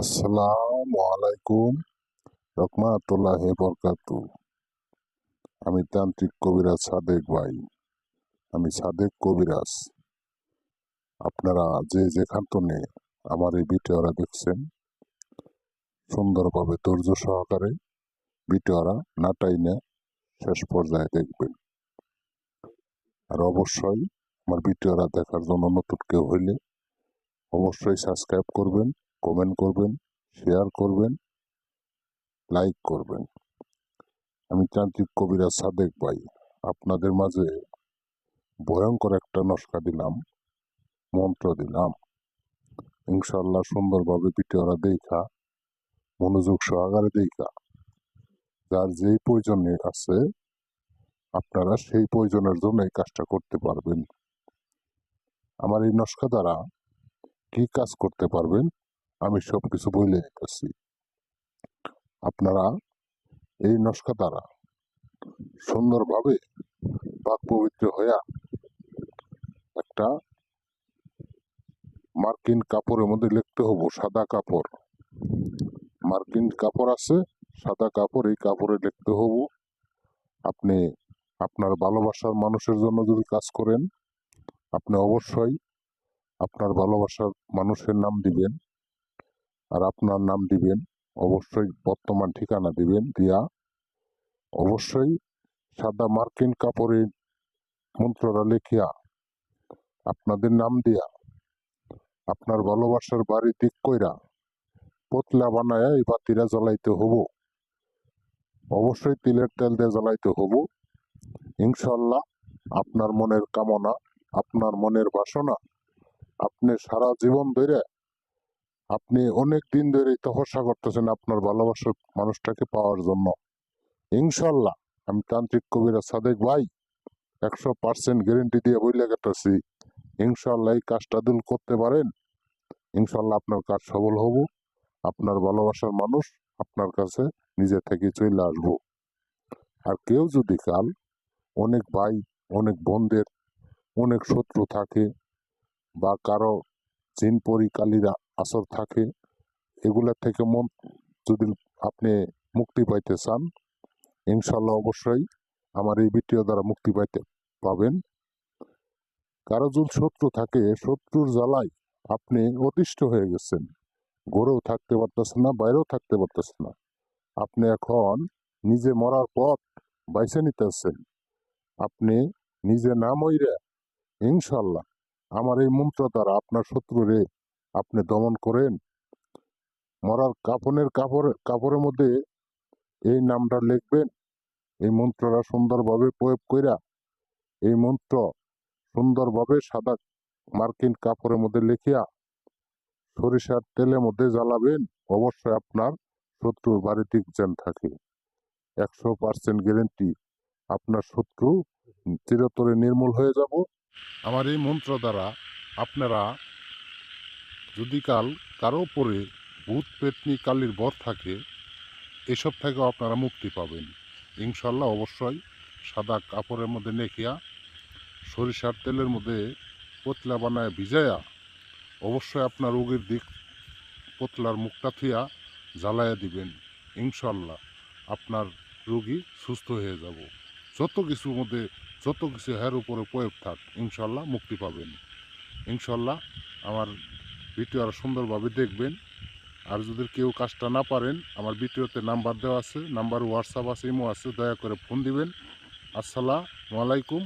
আসসালামু আলাইকুম রহমাতুল্লাহি বরকাতু। আমি তান্ত্রিক কবিরাজ সাদেক ভাই। আমি সাদেক কবিরাজ। আপনারা যে যেখান থেকে আমার এই ভিডিওরা দেখছেন, সুন্দরভাবে ধৈর্য সহকারে ভিডিওরা না টাইনে শেষ পর্যায়ে দেখবেন। আর অবশ্যই আমার ভিডিওরা দেখার জন্য নতুন কেউ হইলে অবশ্যই সাবস্ক্রাইব করবেন, কমেন্ট করবেন, শেয়ার করবেন, লাইক করবেন। আমি তান্ত্রিক কবিরাজ সাদেক ভাই আপনাদের মাঝে ভয়ঙ্কর একটা নস্কা দিলাম, মন্ত্র দিলাম। ইনশাল্লাহ সুন্দরভাবে ভিডিওরা দেখা, মনোযোগ সহকারে দেখা, যার যেই প্রয়োজন আছে আপনারা সেই প্রয়োজনের জন্য এই কাজটা করতে পারবেন। আমার এই নস্কা দ্বারা কি কাজ করতে পারবেন আমি সবকিছু বলে দিতেছি। আপনারা এই নস্কা দ্বারা সুন্দরভাবে পাক পবিত্র হইয়া একটা মার্কিন কাপড়ের মধ্যে লিখতে হবো, সাদা কাপড়, মার্কিন কাপড় আছে, সাদা কাপড়, এই কাপড়ে লিখতে হবো। আপনি আপনার ভালোবাসার মানুষের জন্য যদি কাজ করেন, আপনি অবশ্যই আপনার ভালোবাসার মানুষের নাম দিবেন, আর আপনার নাম দিবেন, অবশ্যই বর্তমান ঠিকানা দিবেন, দিয়া অবশ্যই সাদা মার্কিন কাপড়ে মন্ত্রটা লিখিয়া আপনাদের নাম দিয়া আপনার ভালোবাসার বাড়ি দিক কইরা পতলা বানায় এই বাতিরা জ্বালাইতে হবো। অবশ্যই তিলের তেল দিয়ে জ্বালাইতে হবো। ইনশাল্লাহ আপনার মনের কামনা, আপনার মনের বাসনা, আপনি সারা জীবন ধরে, আপনি অনেক দিন ধরে তপস্যা করতেছেন আপনার ভালোবাসার মানুষটাকে পাওয়ার জন্য। ইনশাল্লাহ আমি তান্ত্রিক কবিরাজ সাদেক ভাই 100% গ্যারেন্টি দিয়ে বইলে গেতেছি, ইনশাল্লাহ এই কাজটা দিল করতে পারেন, ইনশাল্লাহ আপনার কাজ সফল হবো। আপনার ভালোবাসার মানুষ আপনার কাছে নিজে থেকে চলে আসবো। আর কেউ যদি কাল অনেক ভাই, অনেক বোনদের অনেক শত্রু থাকে, বা কারো জিন পরি কালিরা আসর থাকে, এগুলা থেকে মন যদি আপনি মুক্তি পাইতে চান, ইনশাল্লাহ অবশ্যই আমার এই ভিডিও দ্বারা মুক্তি পাইতে পাবেন। কারো যদি শত্রু থাকে, শত্রুর জ্বালায় আপনি অতিষ্ঠ হয়ে গেছেন, ঘরেও থাকতে পারতেছেন না, বাইরেও থাকতে পারতেছেন না, আপনি এখন নিজে মরার পথ বাইছে নিতেছেন, আপনি নিজে না মইরে ইনশাল্লাহ আমার এই মন্ত্র দ্বারা আপনার শত্রুরে আপনি দমন করেন। মরার কাপড়ের মধ্যে এই নামটা লিখবেন, এই মন্ত্রটা সুন্দরভাবে প্রয়োগ কইরা এই মন্ত্র সুন্দরভাবে সাদা মার্কিন কাপড়ের মধ্যে লিখিয়া সরিষার তেলের মধ্যে জ্বালাবেন। অবশ্যই আপনার শত্রুর বাড়ি দিক যেন থাকে, 100% গ্যারেন্টি আপনার শত্রু চিরতরে নির্মূল হয়ে যাব আমার এই মন্ত্র দ্বারা। আপনারা যদি কাল কারো উপরে ভূত পেতনি কালির বর থাকে, এসব থেকেও আপনারা মুক্তি পাবেন ইনশাল্লাহ। অবশ্যই সাদা কাপড়ের মধ্যে নেকিয়া সরিষার তেলের মধ্যে পতলা বানায় ভিজাইয়া অবশ্যই আপনার রোগীর দিক পতলার মুখটা থুয়া জ্বালাইয়া দিবেন। ইনশাল্লাহ আপনার রোগী সুস্থ হয়ে যাব। যত কিছুর মধ্যে যত কিছু হের উপরে প্রয়োগ থাক, ইনশাল্লাহ মুক্তি পাবেন। ইনশাল্লাহ আমার ভিডিও আরও সুন্দরভাবে দেখবেন। আর যদি কেউ কাজটা না পারেন, আমার ভিডিওতে নাম্বার দেওয়া আছে, নাম্বার হোয়াটসঅ্যাপ আছে, ইমো আছে, দয়া করে ফোন দিবেন। আসসালামু আলাইকুম